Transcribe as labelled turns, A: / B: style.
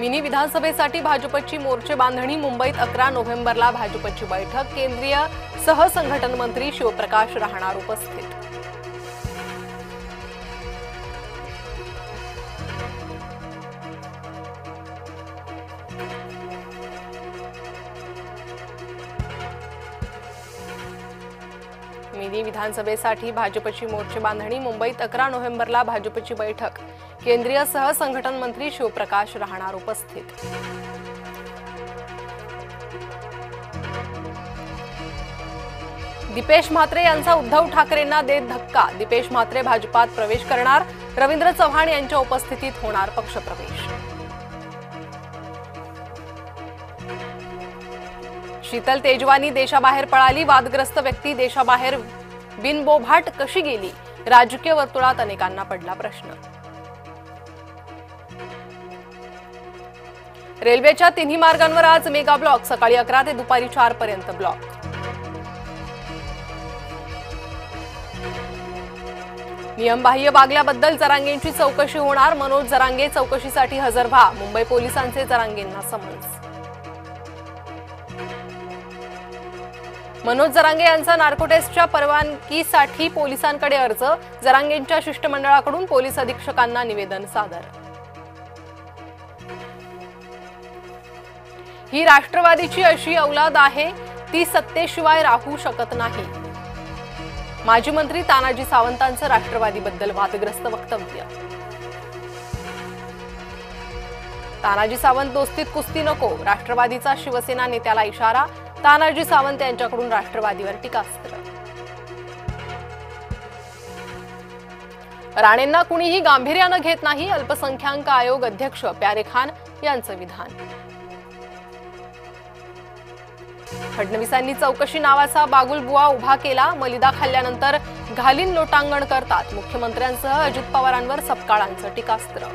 A: Mini विधानसभेसाठी भाजपची मोर्चे बांधणी मुंबईत 11 नोव्हेंबरला भाजपची बैठक केंद्रीय सहसंघटन मंत्री शिवप्रकाश राहणार उपस्थित। मिनी विधानसभेसाठी भाजपची मोर्चे बांधणी मुंबईत 11 नोव्हेंबरला भाजपची बैठक केंद्रीय सहसंघटन मंत्री शिवप्रकाश राहणार उपस्थित। दीपेश म्हात्रे यांचा उद्धव ठाकरेंना देत धक्का, दीपेश म्हात्रे भाजपात प्रवेश करणार, रवींद्र चव्हाण यांच्या उपस्थितीत होणार पक्षप्रवेश। शीतल तेजवानी देशाबाहेर पळाली, वादग्रस्त व्यक्ती देशाबाहेर बिनबोभाट कशी गेली, राजकीय वर्तुळात अनेकांना पडला प्रश्न। रेल्वेच्या तिन्ही मार्गांवर आज मेगा ब्लॉक, सकाळी 11 ते दुपारी 4 पर्यंत ब्लॉक। नियमबाह्य वागल्याबद्दल जरांगेंची चौकशी होणार, मनोज जरांगे चौकशीसाठी हजर व्हा, मुंबई पोलिसांचे जरांगेंना समन्स। मनोज जरांगे यांचा नार्को टेस्टच्या परवानगीसाठी पोलिसांकडे अर्ज, जरांगेंच्या शिष्टमंडळाकडून पोलीस अधीक्षकांना निवेदन सादर। ही राष्ट्रवादीची अशी औलाद आहे, ती सत्तेशिवाय राहू शकत नाही, माजी मंत्री तानाजी सावंतांचं राष्ट्रवादीबद्दल वादग्रस्त वक्तव्य। तानाजी सावंत दोस्तीत कुस्ती नको, राष्ट्रवादीचा शिवसेना नेत्याला इशारा, तानाजी सावंत यांच्याकडून राष्ट्रवादीवर टीकास्त्र। राणेंना कुणीही गांभीर्यानं घेत नाही, अल्पसंख्याक आयोग अध्यक्ष प्यारे खान यांचं विधान। फडणवीसांनी चौकशी नावाचा बागुलबुवा उभा केला, मलिदा खाल्ल्यानंतर घालीन लोटांगण करतात, मुख्यमंत्र्यांसह अजित पवारांवर सपकाळांचं टीकास्त्र।